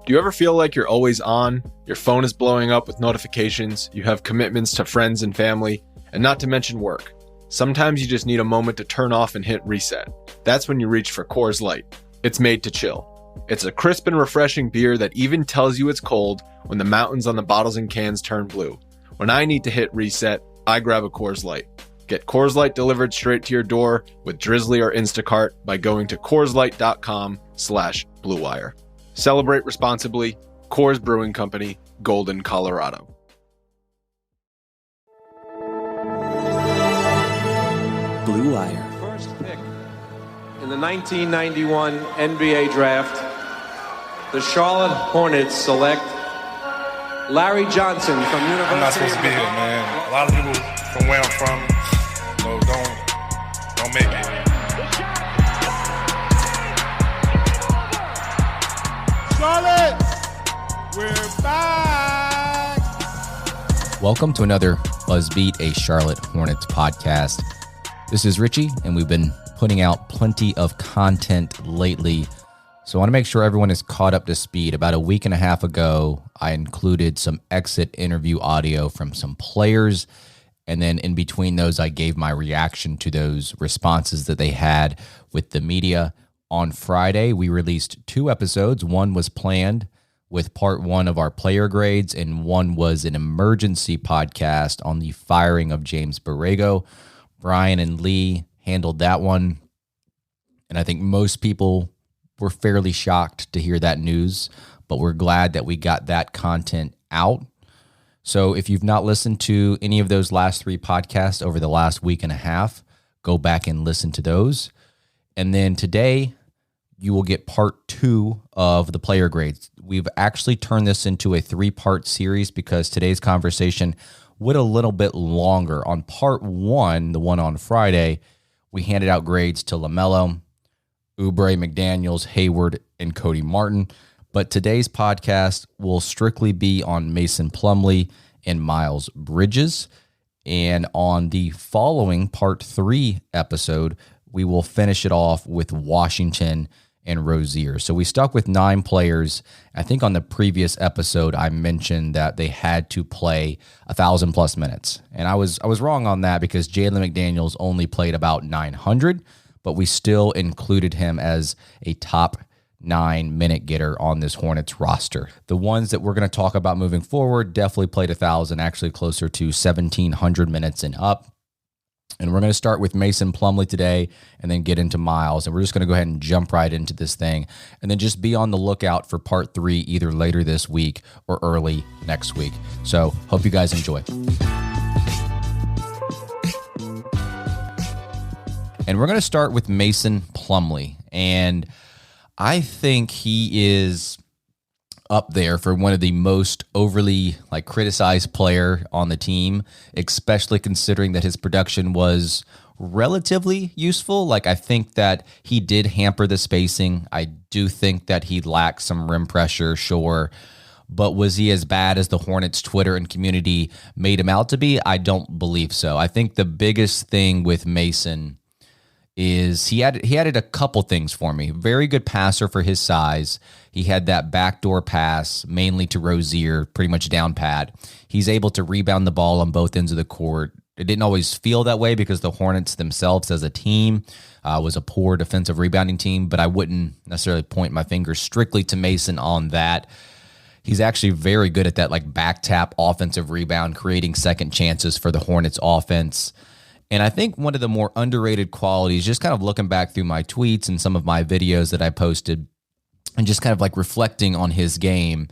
Do you ever feel like you're always on? Your phone is blowing up with notifications, you have commitments to friends and family, and not to mention work. Sometimes you just need a moment to turn off and hit reset. That's when you reach for Coors Light. It's made to chill. It's a crisp and refreshing beer that even tells you it's cold when the mountains on the bottles and cans turn blue. When I need to hit reset, I grab a Coors Light. Get Coors Light delivered straight to your door with Drizzly or Instacart by going to CoorsLight.com/Blue Wire. Celebrate responsibly. Coors Brewing Company, Golden, Colorado. Blue Wire. First pick in the 1991 NBA Draft, the Charlotte Hornets select Larry Johnson from University. I'm not supposed to be here, man. A lot of people from where I'm from, don't make it. Charlotte, we're back. Welcome to another BuzzBeat, a Charlotte Hornets podcast. This is Richie, and we've been putting out plenty of content lately. So I want to make sure everyone is caught up to speed. About a week and a half ago, I included some exit interview audio from some players. And then in between those, I gave my reaction to those responses that they had with the media. On Friday, we released 2 episodes. One was planned with part 1 of our player grades, and one was an emergency podcast on the firing of James Borrego. Brian and Lee handled that one. And I think most people were fairly shocked to hear that news, but we're glad that we got that content out. So if you've not listened to any of those last 3 podcasts over the last week and a half, go back and listen to those. And then today, you will get part 2 of the player grades. We've actually turned this into a 3-part series because today's conversation went a little bit longer. On part 1, the one on Friday, we handed out grades to LaMelo, Oubre, McDaniels, Hayward, and Cody Martin. But today's podcast will strictly be on Mason Plumlee and Miles Bridges. And on the following part 3 episode, we will finish it off with Washington and Rozier. So we stuck with 9 players. I think on the previous episode, I mentioned that they had to play 1,000+ minutes. And I was wrong on that because Jalen McDaniels only played about 900, but we still included him as a top 9-minute getter on this Hornets roster. The ones that we're going to talk about moving forward definitely played 1,000, actually closer to 1,700 minutes and up. And we're going to start with Mason Plumlee today and then get into Miles. And we're just going to go ahead and jump right into this thing. And then just be on the lookout for part 3 either later this week or early next week. So hope you guys enjoy. And we're going to start with Mason Plumlee. And I think he is up there for one of the most overly criticized player on the team, especially considering that his production was relatively useful. I think that he did hamper the spacing. I do think that he lacked some rim pressure, sure. But was he as bad as the Hornets Twitter and community made him out to be? I don't believe so. I think the biggest thing with Mason is he added a couple things for me. Very good passer for his size. He had that backdoor pass, mainly to Rozier, pretty much down pat. He's able to rebound the ball on both ends of the court. It didn't always feel that way because the Hornets themselves as a team was a poor defensive rebounding team, but I wouldn't necessarily point my finger strictly to Mason on that. He's actually very good at that back tap offensive rebound, creating second chances for the Hornets offense. And I think one of the more underrated qualities, just kind of looking back through my tweets and some of my videos that I posted and just kind of reflecting on his game,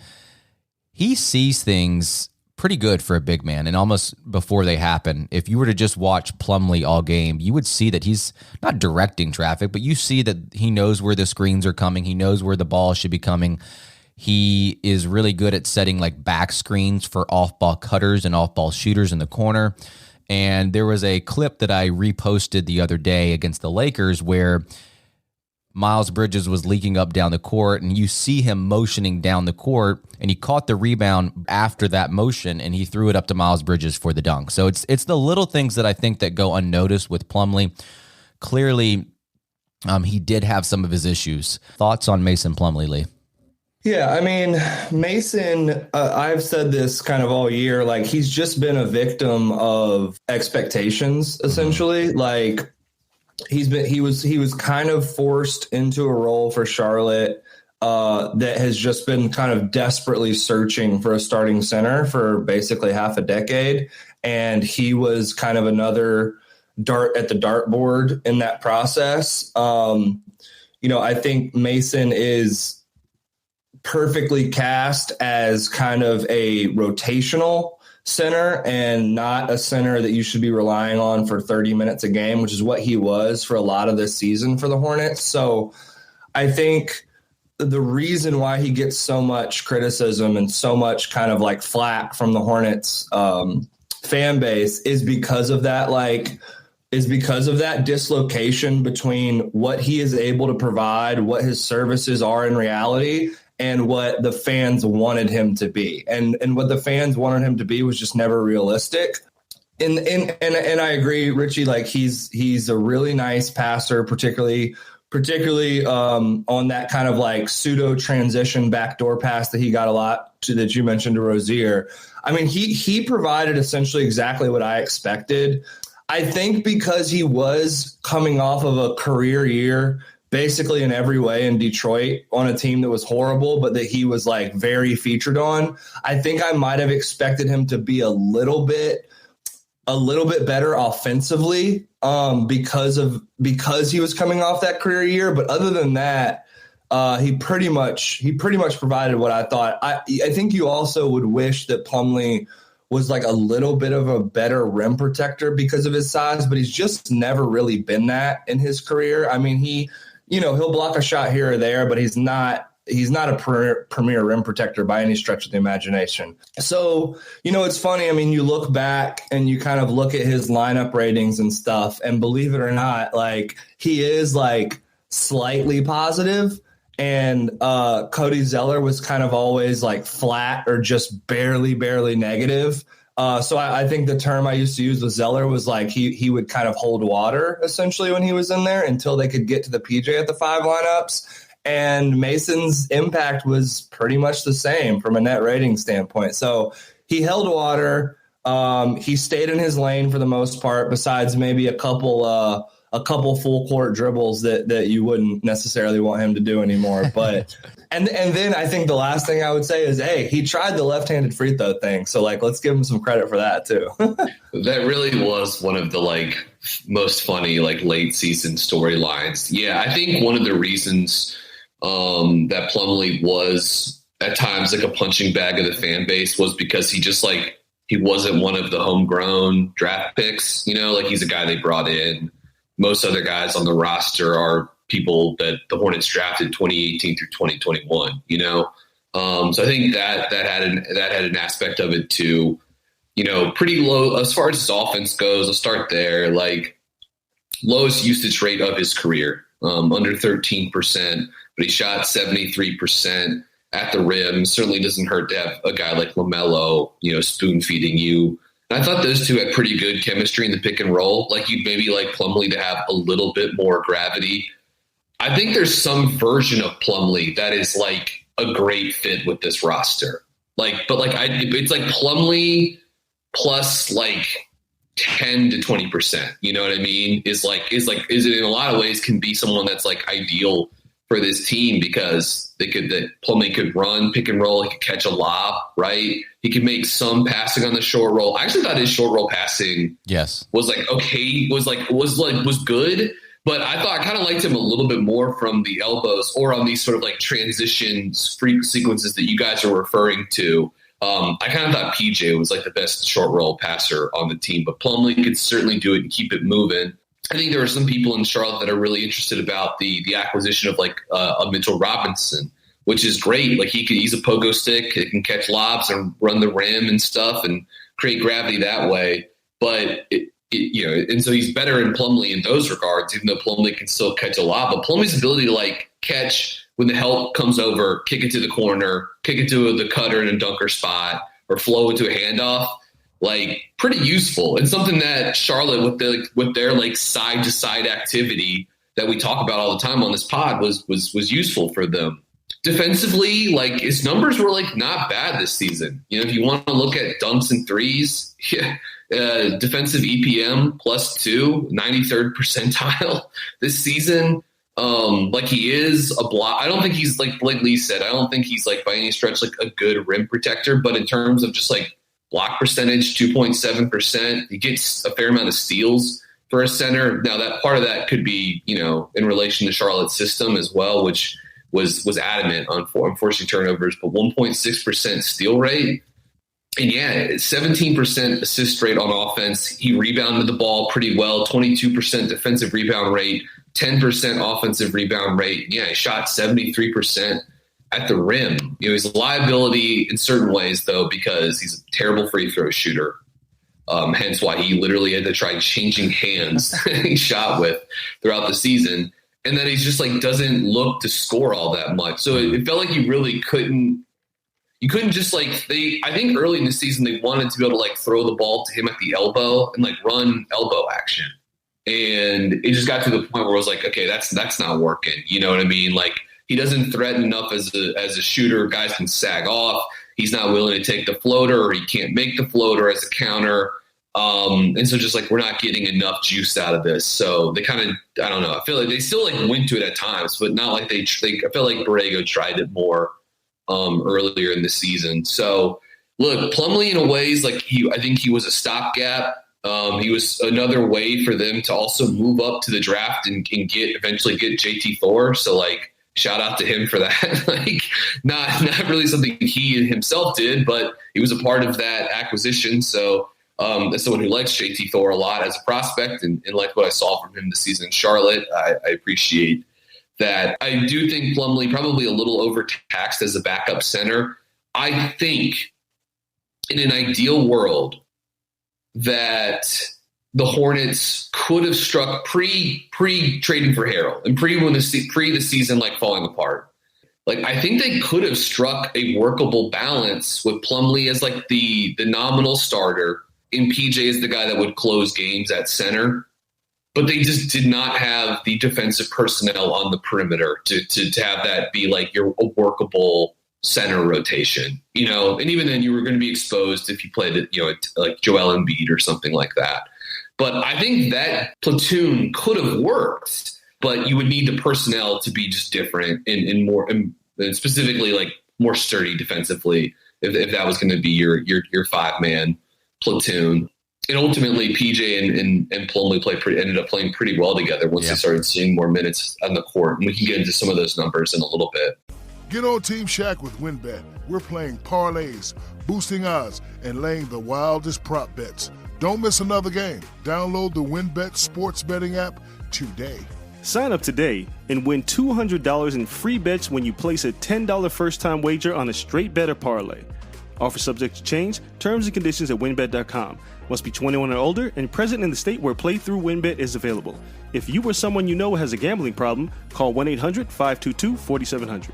he sees things pretty good for a big man and almost before they happen. If you were to just watch Plumlee all game, you would see that he's not directing traffic, but you see that he knows where the screens are coming. He knows where the ball should be coming. He is really good at setting back screens for off-ball cutters and off-ball shooters in the corner. And there was a clip that I reposted the other day against the Lakers where Miles Bridges was leaking up down the court, and you see him motioning down the court, and he caught the rebound after that motion, and he threw it up to Miles Bridges for the dunk. So it's the little things that I think that go unnoticed with Plumlee. Clearly, he did have some of his issues. Thoughts on Mason Plumlee, Lee? Yeah, I mean, Mason, I've said this kind of all year, like he's just been a victim of expectations, essentially. Like he was kind of forced into a role for Charlotte that has just been kind of desperately searching for a starting center for basically half a decade. And he was kind of another dart at the dartboard in that process. I think Mason is perfectly cast as kind of a rotational center and not a center that you should be relying on for 30 minutes a game, which is what he was for a lot of this season for the Hornets. So I think the reason why he gets so much criticism and so much kind of like flack from the Hornets fan base is because of that, dislocation between what he is able to provide, what his services are in reality, and what the fans wanted him to be. And what the fans wanted him to be was just never realistic. And I agree, Richie, like he's a really nice passer, particularly on that kind of like pseudo transition backdoor pass that he got a lot to, that you mentioned to Rozier. I mean, he provided essentially exactly what I expected. I think because he was coming off of a career year, basically in every way in Detroit on a team that was horrible, but that he was like very featured on. I think I might have expected him to be a little bit better offensively because he was coming off that career year. But other than that, he pretty much provided what I thought. I think you also would wish that Plumlee was like a little bit of a better rim protector because of his size, but he's just never really been that in his career. I mean, he'll block a shot here or there, but he's not a premier rim protector by any stretch of the imagination. So, it's funny. I mean, you look back and you kind of look at his lineup ratings and stuff, and believe it or not, like he is like slightly positive. And Cody Zeller was kind of always like flat or just barely negative. So I think the term I used to use with Zeller was like he would kind of hold water essentially when he was in there until they could get to the PJ at the 5 lineups. And Mason's impact was pretty much the same from a net rating standpoint. So he held water. He stayed in his lane for the most part, besides maybe a couple full court dribbles that you wouldn't necessarily want him to do anymore. But and then I think the last thing I would say is, hey, he tried the left-handed free throw thing. So like, let's give him some credit for that too. That really was one of the like most funny like late season storylines. Yeah, I think one of the reasons that Plumlee was at times like a punching bag of the fan base was because he wasn't one of the homegrown draft picks. Like he's a guy they brought in. Most other guys on the roster are people that the Hornets drafted 2018 through 2021, So I think that had an aspect of it too, pretty low as far as his offense goes. I'll start there. Like lowest usage rate of his career, under 13%, but he shot 73% at the rim. Certainly doesn't hurt to have a guy like LaMelo, spoon feeding you. And I thought those two had pretty good chemistry in the pick and roll. Like you'd maybe like Plumlee to have a little bit more gravity. I think there's some version of Plumlee that is like a great fit with this roster. It's like Plumlee plus like 10 to 20%. You know what I mean? Is it in a lot of ways can be someone that's like ideal for this team because Plumlee could run pick and roll. He could catch a lob, right? He could make some passing on the short roll. I actually thought his short roll passing was like, okay, was good. But I kind of liked him a little bit more from the elbows or on these sort of like transition freak sequences that you guys are referring to. I kind of thought PJ was like the best short roll passer on the team, but Plumlee could certainly do it and keep it moving. I think there are some people in Charlotte that are really interested about the acquisition of like a Mitchell Robinson, which is great. Like he's a pogo stick. He can catch lobs and run the rim and stuff and create gravity that way. But and so he's better in Plumlee in those regards, even though Plumlee can still catch a lob. But Plumlee's ability to like catch when the help comes over, kick it to the corner, kick it to the cutter in a dunker spot, or flow into a handoff, like pretty useful and something that Charlotte with their like side to side activity that we talk about all the time on this pod was useful for them. defensively, like his numbers were like not bad this season. You know, if you want to look at dunks and threes, defensive EPM +2, 93rd percentile this season. Like he is a block. I don't think he's like Lee said. I don't think he's like by any stretch like a good rim protector. But in terms of just like block percentage, 2.7%, he gets a fair amount of steals for a center. Now that part of that could be, you know, in relation to Charlotte's system as well, which was adamant on forcing turnovers, but 1.6% steal rate. And yeah, 17% assist rate on offense. He rebounded the ball pretty well, 22% defensive rebound rate, 10% offensive rebound rate. Yeah, he shot 73% at the rim. You know, he's a liability in certain ways, though, because he's a terrible free throw shooter. Hence why he literally had to try changing hands he shot with throughout the season. And then he's just like doesn't look to score all that much. So it felt like you really couldn't. You couldn't just like I think early in the season they wanted to be able to like throw the ball to him at the elbow and like run elbow action. And it just got to the point where I was like, okay, that's not working. You know what I mean? Like he doesn't threaten enough as a shooter. Guys can sag off. He's not willing to take the floater, or he can't make the floater as a counter. And so just like we're not getting enough juice out of this. So they kind of, I don't know. I feel like they still like went to it at times, but not like I feel like Borrego tried it more earlier in the season. So look, Plumlee in a ways like I think he was a stopgap. He was another way for them to also move up to the draft and eventually get JT Thor. So like shout out to him for that. Like not really something he himself did, but he was a part of that acquisition. So as someone who likes JT Thor a lot as a prospect and like what I saw from him this season in Charlotte, I appreciate that. I do think Plumlee probably a little overtaxed as a backup center. I think in an ideal world that the Hornets could have struck pre trading for Harrell and pre the season like falling apart. Like I think they could have struck a workable balance with Plumlee as like the nominal starter and PJ is the guy that would close games at center. But they just did not have the defensive personnel on the perimeter to have that be like a workable center rotation, you know. And even then, you were going to be exposed if you played it, you know, like Joel Embiid or something like that. But I think that platoon could have worked, but you would need the personnel to be just different and more, and specifically like more sturdy defensively if that was going to be your 5-man platoon. And ultimately, PJ and Plumlee ended up playing pretty well together once they started seeing more minutes on the court. And we can get into some of those numbers in a little bit. Get on Team Shaq with WinBet. We're playing parlays, boosting odds, and laying the wildest prop bets. Don't miss another game. Download the WinBet sports betting app today. Sign up today and win $200 in free bets when you place a $10 first-time wager on a straight bet or parlay. Offer subject to change. Terms and conditions at winbet.com. Must be 21 or older and present in the state where playthrough WinBet is available. If you or someone you know has a gambling problem, call 1-800-522-4700.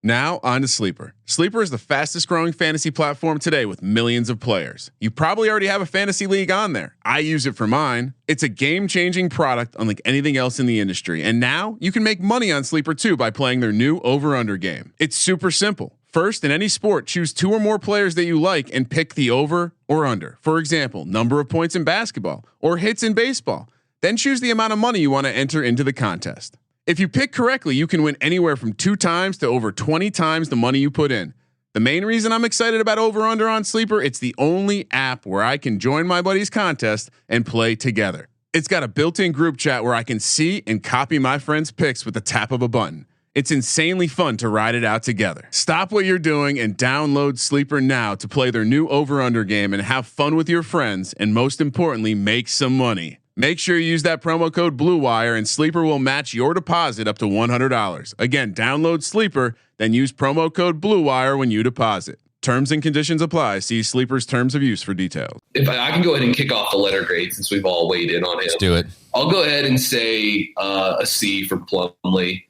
Now, on to Sleeper. Sleeper is the fastest growing fantasy platform today with millions of players. You probably already have a fantasy league on there. I use it for mine. It's a game-changing product unlike anything else in the industry. And now you can make money on Sleeper too by playing their new over-under game. It's super simple. First, in any sport, choose 2 or more players that you like and pick the over or under. For example, number of points in basketball or hits in baseball. Then choose the amount of money you want to enter into the contest. If you pick correctly, you can win anywhere from 2 times to over 20 times the money you put in. The main reason I'm excited about Over Under on Sleeper, it's the only app where I can join my buddies' contest and play together. It's got a built-in group chat where I can see and copy my friends' picks with the tap of a button. It's insanely fun to ride it out together. Stop what you're doing and download Sleeper now to play their new Over Under game and have fun with your friends, and most importantly, make some money. Make sure you use that promo code BlueWire and Sleeper will match your deposit up to $100. Again, download Sleeper, then use promo code BlueWire when you deposit. Terms and conditions apply. See Sleeper's terms of use for details. If I can go ahead and kick off the letter grade since we've all weighed in on it. Let's do it. I'll go ahead and say a C for Plumlee.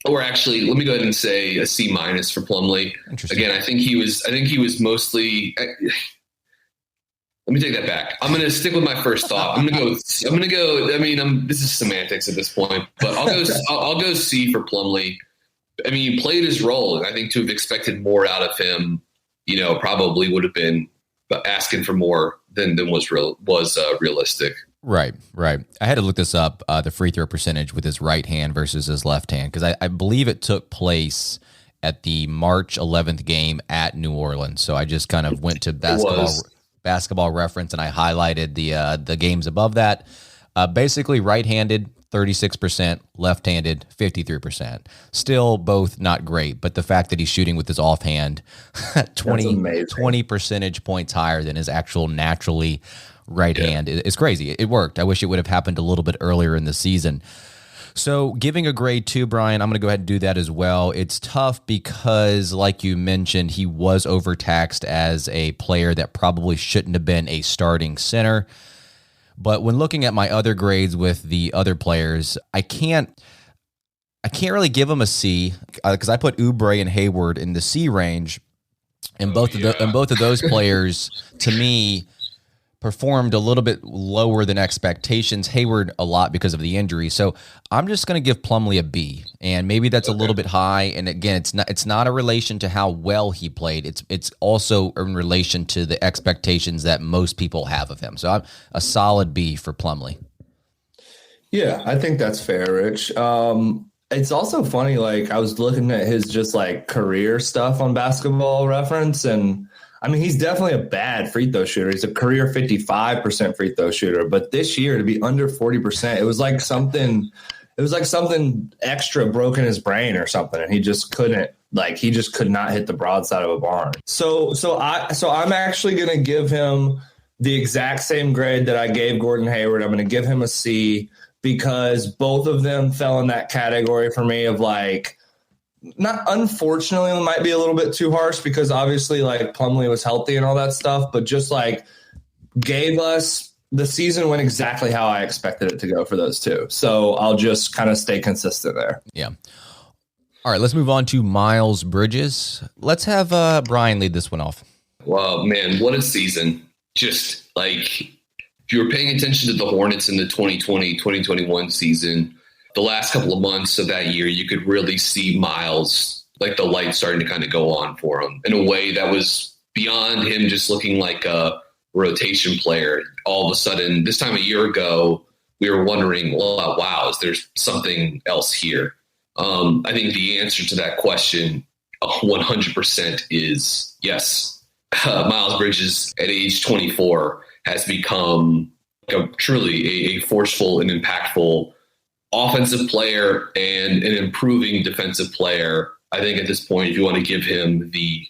Or actually, let me go ahead and say a C- for Plumlee. Again, I think he was mostly. Let me take that back. I'm going to stick with my first thought. I'm going to go. I mean, this is semantics at this point, but I'll go C for Plumlee. I mean, he played his role, and I think to have expected more out of him, probably would have been asking for more than was realistic. Right. I had to look this up, the free throw percentage with his right hand versus his left hand, because I believe it took place at the March 11th game at New Orleans. So I just kind of went to basketball reference and I highlighted the games above that. Basically right-handed, 36%, left-handed, 53%. Still both not great, but the fact that he's shooting with his offhand 20 percentage points higher than his actual naturally right hand is crazy. It worked. I wish it would have happened a little bit earlier in the season. So giving a grade 2, Brian, I'm going to go ahead and do that as well. It's tough because, like you mentioned, he was overtaxed as a player that probably shouldn't have been a starting center. But when looking at my other grades with the other players, I can't really give him a C because I put Oubre and Hayward in the C range, and both of those players, to me, performed a little bit lower than expectations. Hayward a lot because of the injury. So I'm just going to give Plumlee a B, and maybe that's a little bit high. And again, it's not a relation to how well he played. It's also in relation to the expectations that most people have of him. So I'm a solid B for Plumlee. Yeah, I think that's fair, Rich. It's also funny. Like, I was looking at his just like career stuff on Basketball Reference, and I mean, he's definitely a bad free throw shooter. He's a career 55% free throw shooter. But this year, to be under 40%, it was like something extra broke in his brain or something, and he just could not hit the broadside of a barn. So I'm actually going to give him the exact same grade that I gave Gordon Hayward. I'm going to give him a C because both of them fell in that category for me of like, not unfortunately, it might be a little bit too harsh because obviously like Plumlee was healthy and all that stuff, but just like gave us the season went exactly how I expected it to go for those two. So I'll just kind of stay consistent there. Yeah. All right, let's move on to Miles Bridges. Let's have Brian lead this one off. Well, man, what a season. Just like if you were paying attention to the Hornets in the 2020-2021 season, the last couple of months of that year, you could really see Miles, like the light starting to kind of go on for him in a way that was beyond him just looking like a rotation player. All of a sudden, this time a year ago, we were wondering, well, wow, is there something else here? I think the answer to that question 100% is yes. Miles Bridges at age 24 has become truly a forceful and impactful offensive player and an improving defensive player. I think at this point, if you want to give him the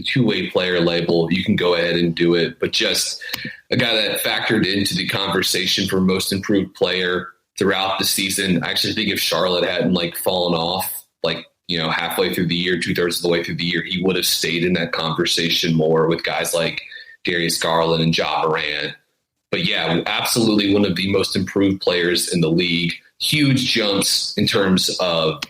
two-way player label, you can go ahead and do it. But just a guy that factored into the conversation for most improved player throughout the season. I actually think if Charlotte hadn't fallen off, halfway through the year, 2/3 of the way through the year, he would have stayed in that conversation more with guys like Darius Garland and Ja Morant. But yeah, absolutely one of the most improved players in the league. Huge jumps in terms of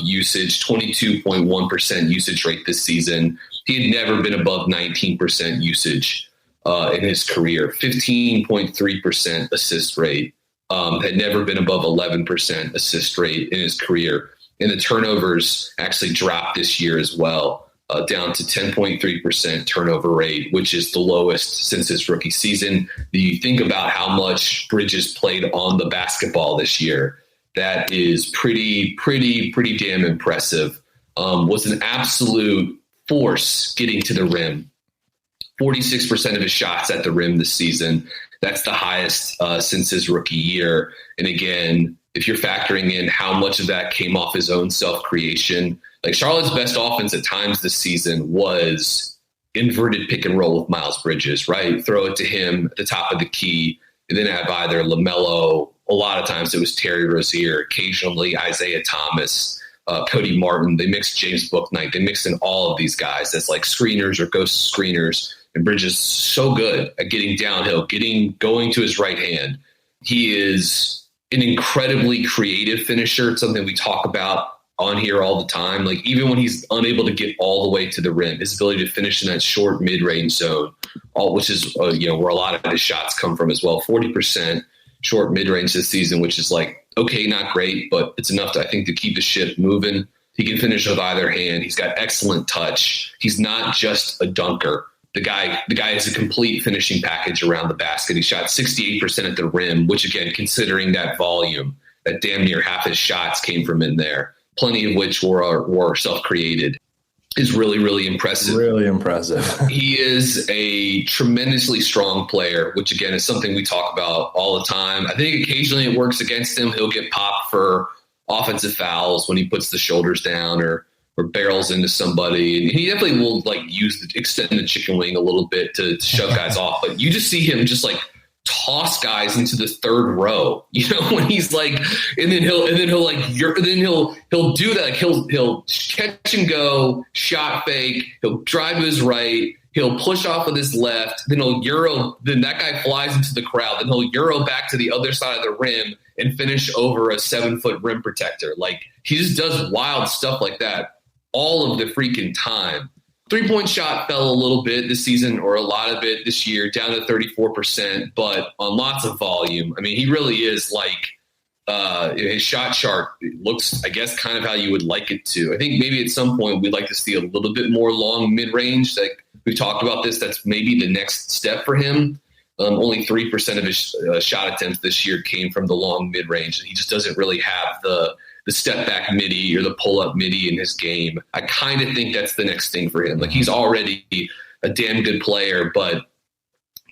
usage, 22.1% usage rate this season. He had never been above 19% usage in his career. 15.3% assist rate. Had never been above 11% assist rate in his career. And the turnovers actually dropped this year as well, down to 10.3% turnover rate, which is the lowest since his rookie season. You think about how much Bridges played on the basketball this year. That is pretty damn impressive. Was an absolute force getting to the rim. 46% of his shots at the rim this season. That's the highest since his rookie year. And again, if you're factoring in how much of that came off his own self-creation, Charlotte's best offense at times this season was inverted pick and roll with Miles Bridges, right? Throw it to him at the top of the key, and then have either LaMelo. A lot of times it was Terry Rozier, occasionally Isaiah Thomas, Cody Martin. They mixed James Bouknight. They mixed in all of these guys as screeners or ghost screeners. And Bridges is so good at getting downhill, going to his right hand. He is an incredibly creative finisher. It's something we talk about on here all the time. Even when he's unable to get all the way to the rim, his ability to finish in that short mid-range zone, which is where a lot of his shots come from as well. 40% short mid-range this season, which is okay, not great, but it's enough to, I think, to keep the ship moving. He can finish with either hand. He's got excellent touch. He's not just a dunker. The guy is a complete finishing package around the basket. He shot 68% at the rim, which, again, considering that volume, that damn near half his shots came from in there, plenty of which were self-created, is really, really impressive. Really impressive. He is a tremendously strong player, which, again, is something we talk about all the time. I think occasionally it works against him. He'll get popped for offensive fouls when he puts the shoulders down or barrels into somebody. And he definitely will extend the chicken wing a little bit to shove guys off. But you just see him just toss guys into the third row, when he's and then he'll do that. He'll catch and go, shot fake. He'll drive to his right. He'll push off with his left. Then he'll Euro. Then that guy flies into the crowd. Then he'll Euro back to the other side of the rim and finish over a 7-foot rim protector. He just does wild stuff like that all of the freaking time. 3-point shot fell a little bit this season, or a lot of it this year, down to 34%, but on lots of volume. I mean, he really is his shot chart looks, I guess, kind of how you would like it to. I think maybe at some point we'd like to see a little bit more long mid-range. We've talked about this. That's maybe the next step for him. Only 3% of his shot attempts this year came from the long mid-range, and he just doesn't really have the step-back midi or the pull-up midi in his game. I kind of think that's the next thing for him. He's already a damn good player, but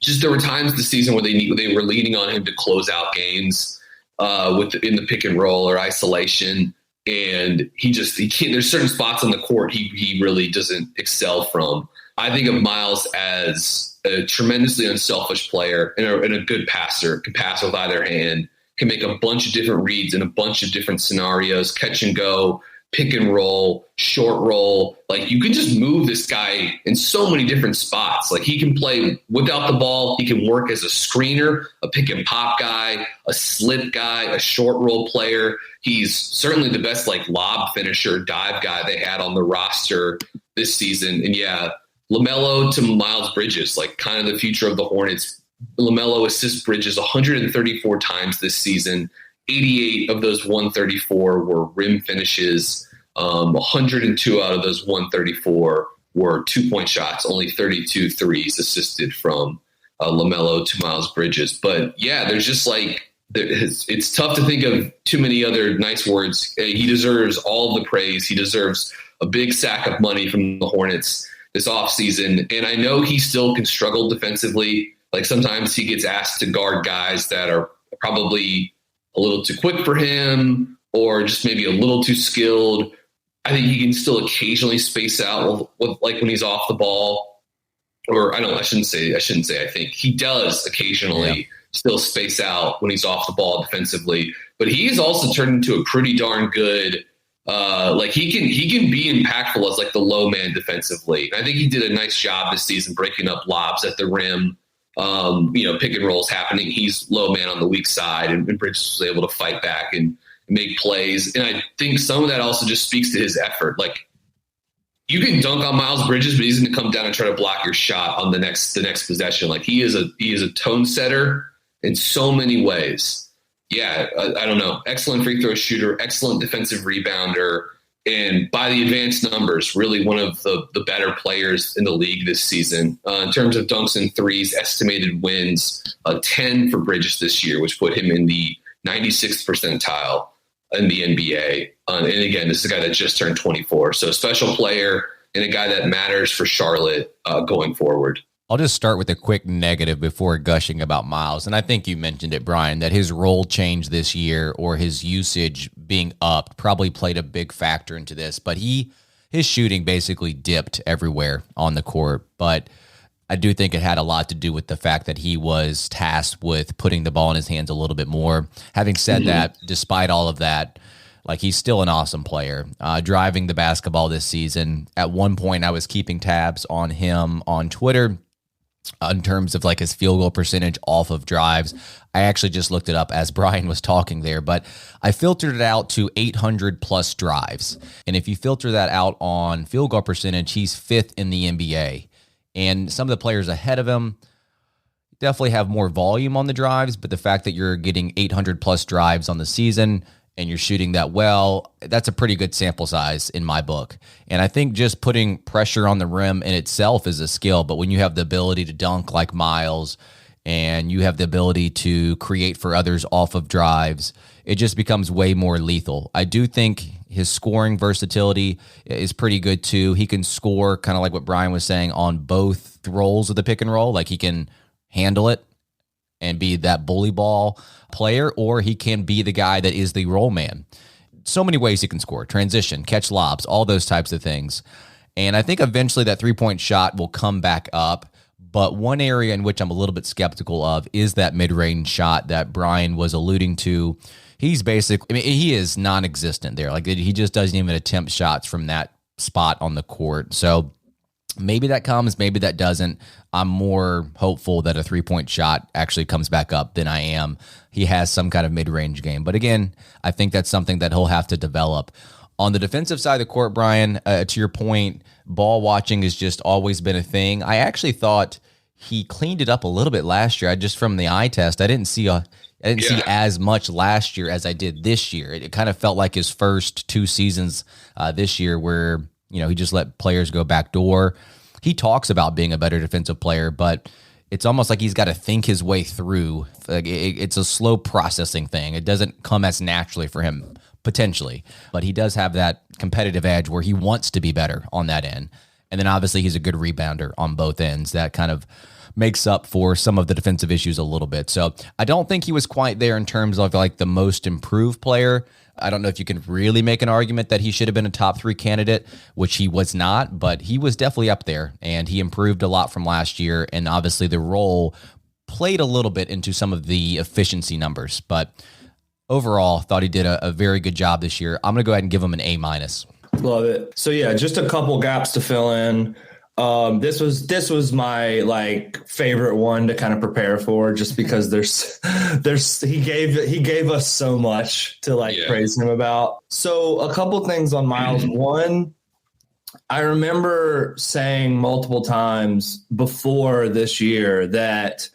just there were times this season where they were leaning on him to close out games in the pick and roll or isolation, and he can't. There's certain spots on the court he really doesn't excel from. I think of Miles as a tremendously unselfish player and a good passer, can pass with either hand, can make a bunch of different reads in a bunch of different scenarios, catch and go, pick and roll, short roll. You can just move this guy in so many different spots. He can play without the ball. He can work as a screener, a pick and pop guy, a slip guy, a short roll player. He's certainly the best lob finisher, dive guy they had on the roster this season. And yeah, LaMelo to Miles Bridges, kind of the future of the Hornets. LaMelo assists Bridges 134 times this season. 88 of those 134 were rim finishes. 102 out of those 134 were 2-point shots. Only 32 threes assisted from LaMelo to Miles Bridges. But yeah, there's just it's tough to think of too many other nice words. He deserves all the praise. He deserves a big sack of money from the Hornets this offseason. And I know he still can struggle defensively. Sometimes he gets asked to guard guys that are probably a little too quick for him or just maybe a little too skilled. I think he can still occasionally space out when he's off the ball. Or I shouldn't say I think he does occasionally still space out when he's off the ball defensively. But he's also turned into a pretty darn good he can be impactful as the low man defensively. I think he did a nice job this season breaking up lobs at the rim. Pick and rolls happening. He's low man on the weak side, and Bridges was able to fight back and make plays. And I think some of that also just speaks to his effort. You can dunk on Miles Bridges, but he's going to come down and try to block your shot on the next possession. He is a tone setter in so many ways. Yeah, I don't know. Excellent free throw shooter, excellent defensive rebounder, and by the advanced numbers, really one of the better players in the league this season. In terms of dunks and threes, estimated wins, 10 for Bridges this year, which put him in the 96th percentile in the NBA. And again, this is a guy that just turned 24. So a special player and a guy that matters for Charlotte going forward. I'll just start with a quick negative before gushing about Miles. And I think you mentioned it, Brian, that his role change this year or his usage being upped probably played a big factor into this. But his shooting basically dipped everywhere on the court. But I do think it had a lot to do with the fact that he was tasked with putting the ball in his hands a little bit more. Having said that, despite all of that, he's still an awesome player, driving the basketball this season. At one point, I was keeping tabs on him on Twitter in terms of his field goal percentage off of drives. I actually just looked it up as Brian was talking there, but I filtered it out to 800 plus drives. And if you filter that out on field goal percentage, he's 5th in the NBA. And some of the players ahead of him definitely have more volume on the drives, but the fact that you're getting 800 plus drives on the season and you're shooting that well, that's a pretty good sample size in my book. And I think just putting pressure on the rim in itself is a skill, but when you have the ability to dunk like Miles and you have the ability to create for others off of drives, it just becomes way more lethal. I do think his scoring versatility is pretty good too. He can score kind of like what Brian was saying on both roles of the pick and roll. Like he can handle it and be that bully ball player, or he can be the guy that is the roll man. So many ways he can score, transition, catch lobs, all those types of things. And I think eventually that 3-point shot will come back up. But one area in which I'm a little bit skeptical of is that mid-range shot that Brian was alluding to. He's he is non-existent there. Like he just doesn't even attempt shots from that spot on the court. So maybe that comes, maybe that doesn't. I'm more hopeful that a 3-point shot actually comes back up than I am. He has some kind of mid-range game. But again, I think that's something that he'll have to develop. On the defensive side of the court, Brian, to your point, ball watching has just always been a thing. I actually thought he cleaned it up a little bit last year. Just from the eye test, I didn't see as much last year as I did this year. It kind of felt like his first 2 seasons this year where, he just let players go backdoor. He talks about being a better defensive player, but it's almost like he's got to think his way through. It's a slow processing thing. It doesn't come as naturally for him, potentially. But he does have that competitive edge where he wants to be better on that end. And then obviously he's a good rebounder on both ends. That kind of makes up for some of the defensive issues a little bit. So I don't think he was quite there in terms of like the most improved player. I don't know if you can really make an argument that he should have been a top 3 candidate, which he was not, but he was definitely up there and he improved a lot from last year. And obviously the role played a little bit into some of the efficiency numbers, but overall thought he did a very good job this year. I'm going to go ahead and give him an A-. Love it. So yeah, just a couple gaps to fill in. This was my favorite one to kind of prepare for, just because he gave us so much to praise him about. So a couple things on Miles. One, I remember saying multiple times before this year that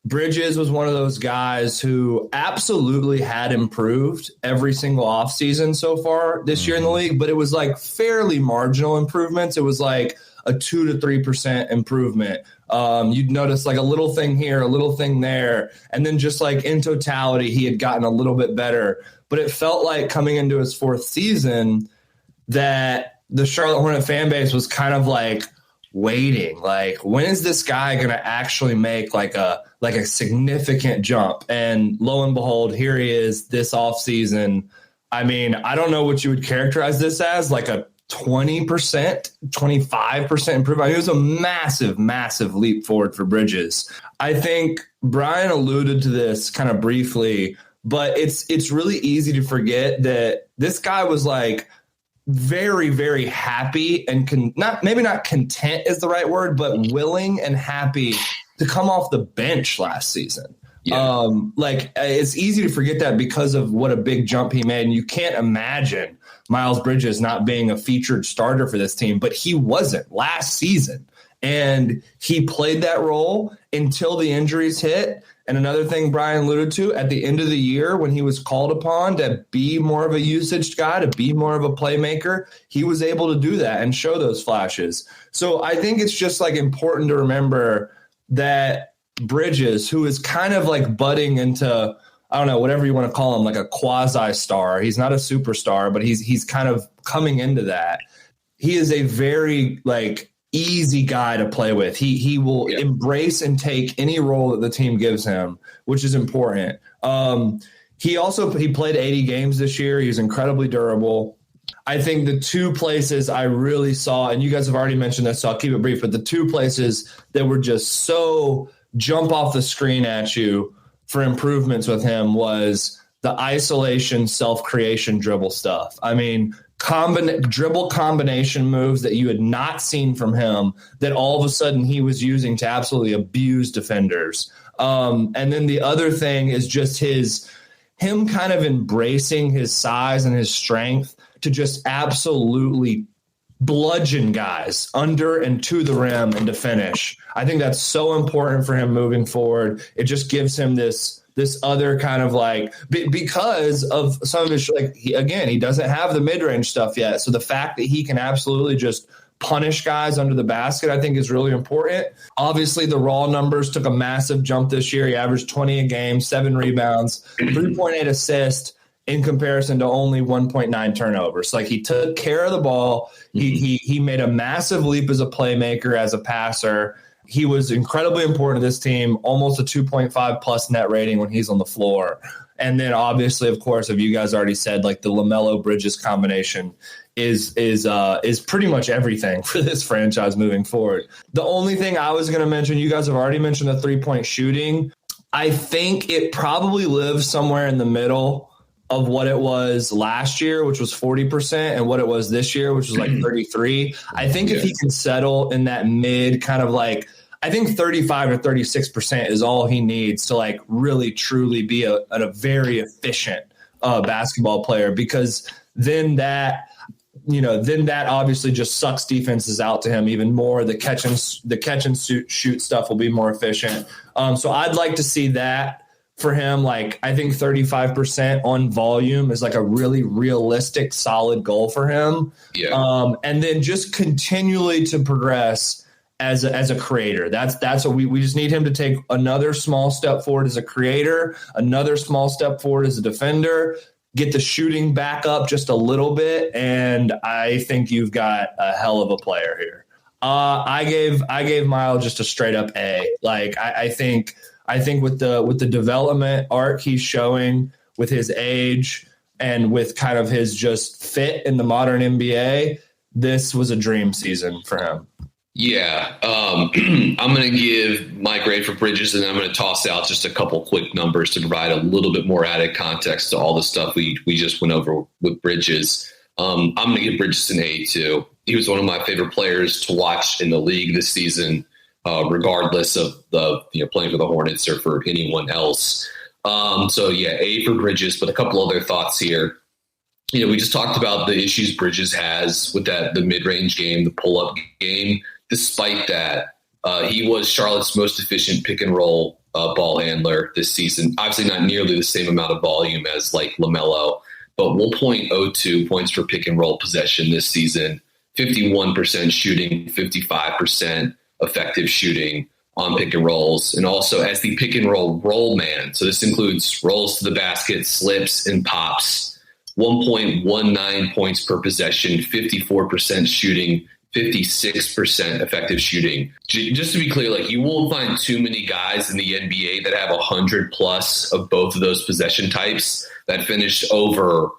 Bridges was one of those guys who absolutely had improved every single offseason so far this year in the league, but it was fairly marginal improvements. It was a 2 to 3% improvement. You'd notice a little thing here, a little thing there. And then just in totality, he had gotten a little bit better. But it felt like coming into his 4th season that the Charlotte Hornet fan base was kind of waiting. When is this guy going to actually make a significant jump? And lo and behold, here he is this offseason. I mean, I don't know what you would characterize this as, a 20%, 25% improvement. It was a massive, massive leap forward for Bridges. I think Brian alluded to this kind of briefly, but it's really easy to forget that this guy was very, very happy and maybe not content is the right word, but willing and happy to come off the bench last season. Yeah. It's easy to forget that because of what a big jump he made. And you can't imagine Miles Bridges not being a featured starter for this team, but he wasn't last season. And he played that role until the injuries hit. And another thing Brian alluded to, at the end of the year when he was called upon to be more of a usage guy, to be more of a playmaker, he was able to do that and show those flashes. So I think it's just important to remember that Bridges, who is kind of budding into, I don't know, whatever you want to call him, a quasi-star. He's not a superstar, but he's kind of coming into that. He is a very easy guy to play with. He will embrace and take any role that the team gives him, which is important. He played 80 games this year. He was incredibly durable. I think the 2 places I really saw, and you guys have already mentioned this, so I'll keep it brief, but the 2 places that were just so jump off the screen at you for improvements with him was the isolation, self-creation dribble stuff. I mean, dribble combination moves that you had not seen from him that all of a sudden he was using to absolutely abuse defenders. And then the other thing is just him kind of embracing his size and his strength to just absolutely bludgeon guys under and to the rim and to finish. I think that's so important for him moving forward. It just gives him this this other kind of like because of some of his he doesn't have the mid-range stuff yet. So the fact that he can absolutely just punish guys under the basket, I think is really important. Obviously, the raw numbers took a massive jump this year. He averaged 20 a game, 7 rebounds, 3.8 assists in comparison to only 1.9 turnovers. Like he took care of the ball. He made a massive leap as a playmaker, as a passer. He was incredibly important to this team, almost a 2.5 plus net rating when he's on the floor. And then obviously, of course, if you guys already said, like the LaMelo Bridges combination is pretty much everything for this franchise moving forward. The only thing I was going to mention, you guys have already mentioned the 3-point shooting. I think it probably lives somewhere in the middle of what it was last year, which was 40%, and what it was this year, which was like 33. I think if he can settle in that mid kind of like, I think 35 to 36% is all he needs to like really truly be a very efficient basketball player, because then that obviously just sucks defenses out to him even more. The catch and shoot stuff will be more efficient. So I'd like to see that for him. Like, I think 35% on volume is like a really realistic, solid goal for him. Yeah. And then just continually to progress as a creator. That's what we just need him to take another small step forward as a creator, another small step forward as a defender, get the shooting back up just a little bit, and I think you've got a hell of a player here. I gave Miles just a straight up A. Like I think with the development arc he's showing, with his age and with kind of his just fit in the modern NBA, this was a dream season for him. Yeah. I'm going to give my grade for Bridges, and then I'm going to toss out just a couple quick numbers to provide a little bit more added context to all the stuff we just went over with Bridges. I'm going to give Bridges an A too. He was one of my favorite players to watch in the league this season, regardless of playing for the Hornets or for anyone else. So yeah, A for Bridges, but a couple other thoughts here. We just talked about the issues Bridges has with the mid-range game, the pull-up game. Despite that, he was Charlotte's most efficient pick-and-roll ball handler this season. Obviously not nearly the same amount of volume as like LaMelo, but 1.02 points per pick-and-roll possession this season, 51% shooting, 55% effective shooting on pick-and-rolls, and also as the pick-and-roll roll man. So this includes rolls to the basket, slips, and pops. 1.19 points per possession, 54% shooting, 56% effective shooting. Just to be clear, like, you won't find too many guys in the NBA that have 100 plus of both of those possession types that finish over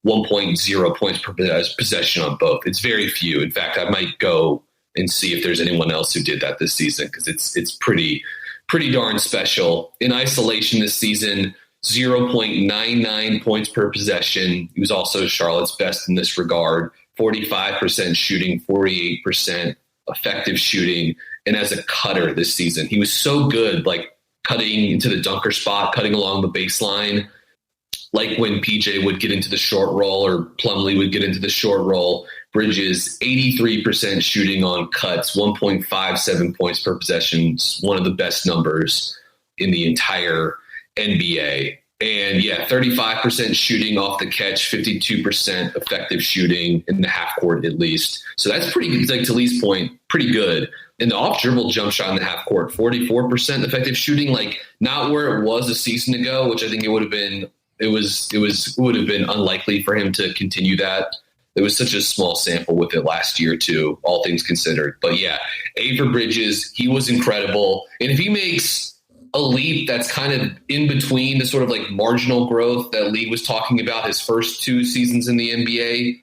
1.0 points per possession on both. It's very few. In fact, I might go and see if there's anyone else who did that this season, because it's pretty darn special. In isolation this season, 0.99 points per possession. He was also Charlotte's best in this regard. 45% shooting, 48% effective shooting. And as a cutter this season, he was so good, like cutting into the dunker spot, cutting along the baseline. Like when PJ would get into the short roll or Plumlee would get into the short roll. Bridges, 83% shooting on cuts, 1.57 points per possession, one of the best numbers in the entire NBA. And yeah, 35% shooting off the catch, 52% effective shooting in the half court at least. So that's pretty good. Like, to Lee's point, pretty good. And the off dribble jump shot in the half court, 44% effective shooting, like not where it was a season ago, which I think it would have been. It would have been unlikely for him to continue that. There was such a small sample with it last year too, all things considered. But yeah, A for Bridges, he was incredible. And if he makes a leap that's kind of in between the sort of like marginal growth that Lee was talking about his first 2 seasons in the NBA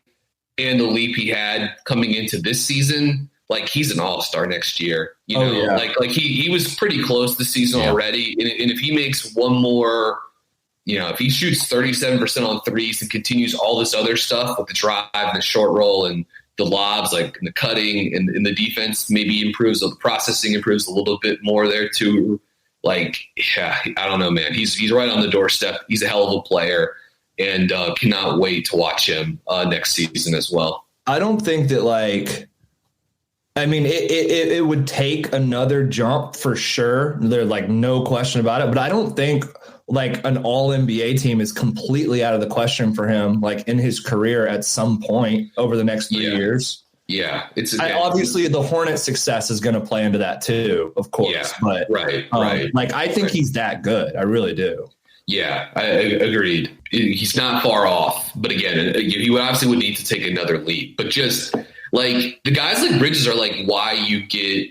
and the leap he had coming into this season, like, he's an all-star next year. Like he was pretty close this season already. And if he makes one more, if he shoots 37% on threes and continues all this other stuff with the drive and the short roll and the lobs, like, and the cutting and the defense maybe improves, the processing improves a little bit more there too. Like, yeah, I don't know, man. He's right on the doorstep. He's a hell of a player, and cannot wait to watch him next season as well. I don't think that, like, I mean, it would take another jump for sure. There's like no question about it. But I don't think like an all NBA team is completely out of the question for him, like in his career at some point over the next 3 years. Yeah. Obviously the Hornets' success is going to play into that too, of course. Yeah, but right. Like, I think he's that good. I really do. Yeah, I agreed. He's not far off, but again, he would need to take another leap. But just like the guys like Bridges are like why you get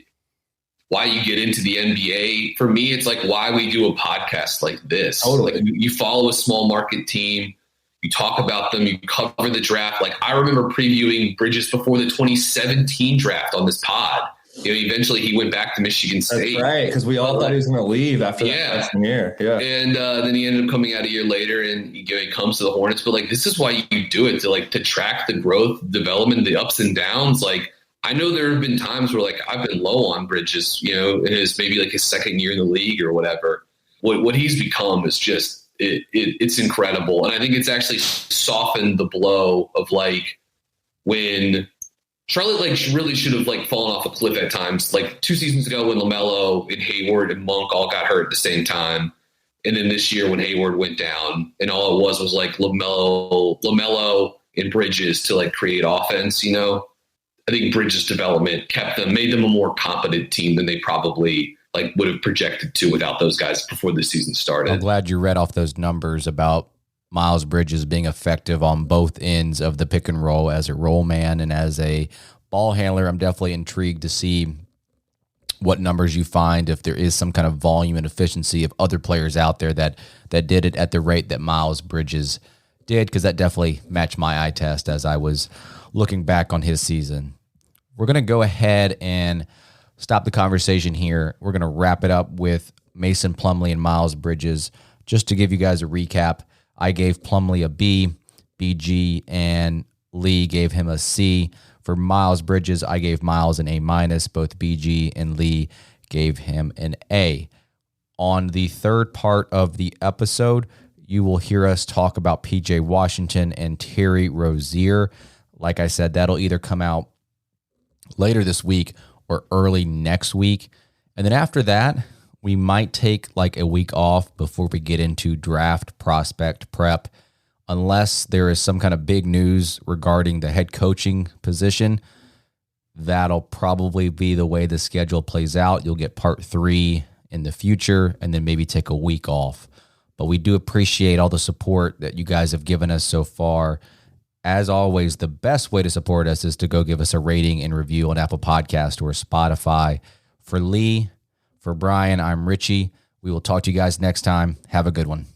into the NBA. For me, it's like why we do a podcast like this. Totally. Like you follow a small market team, you talk about them, you cover the draft. Like I remember previewing Bridges before the 2017 draft on this pod. Eventually he went back to Michigan State. That's right, because we all thought he was going to leave after that freshman year. Yeah, and then he ended up coming out a year later, and he comes to the Hornets. But like, this is why you do it, to track the growth, development, the ups and downs. Like, I know there have been times where like I've been low on Bridges, in his maybe like his second year in the league or whatever. What he's become is just it's incredible, and I think it's actually softened the blow of like when Charlotte really should have fallen off a cliff at times. Like 2 seasons ago when LaMelo and Hayward and Monk all got hurt at the same time. And then this year when Hayward went down and all it was like LaMelo and Bridges to create offense, I think Bridges' development made them a more competent team than they probably would have projected to without those guys before the season started. I'm glad you read off those numbers about Miles Bridges being effective on both ends of the pick and roll as a roll man and as a ball handler. I'm definitely intrigued to see what numbers you find, if there is some kind of volume and efficiency of other players out there that did it at the rate that Miles Bridges did, because that definitely matched my eye test as I was looking back on his season. We're going to go ahead and stop the conversation here. We're going to wrap it up with Mason Plumlee and Miles Bridges. Just to give you guys a recap, I gave Plumlee a B, BG, and Lee gave him a C. For Miles Bridges, I gave Miles an A-. Both BG and Lee gave him an A. On the third part of the episode, you will hear us talk about PJ Washington and Terry Rozier. Like I said, that'll either come out later this week or early next week. And then after that, we might take a week off before we get into draft prospect prep, unless there is some kind of big news regarding the head coaching position. That'll probably be the way the schedule plays out. You'll get part 3 in the future and then maybe take a week off. But we do appreciate all the support that you guys have given us so far. As always, the best way to support us is to go give us a rating and review on Apple Podcast or Spotify. For Lee, for Brian, I'm Richie. We will talk to you guys next time. Have a good one.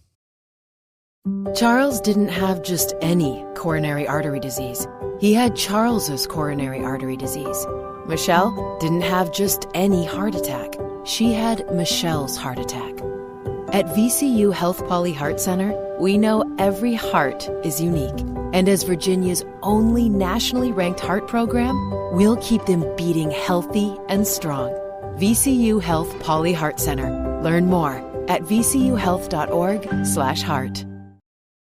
Charles didn't have just any coronary artery disease. He had Charles's coronary artery disease. Michelle didn't have just any heart attack. She had Michelle's heart attack. At VCU Health Poly Heart Center, we know every heart is unique. And as Virginia's only nationally ranked heart program, we'll keep them beating healthy and strong. VCU Health Poly Heart Center. Learn more at vcuhealth.org/heart.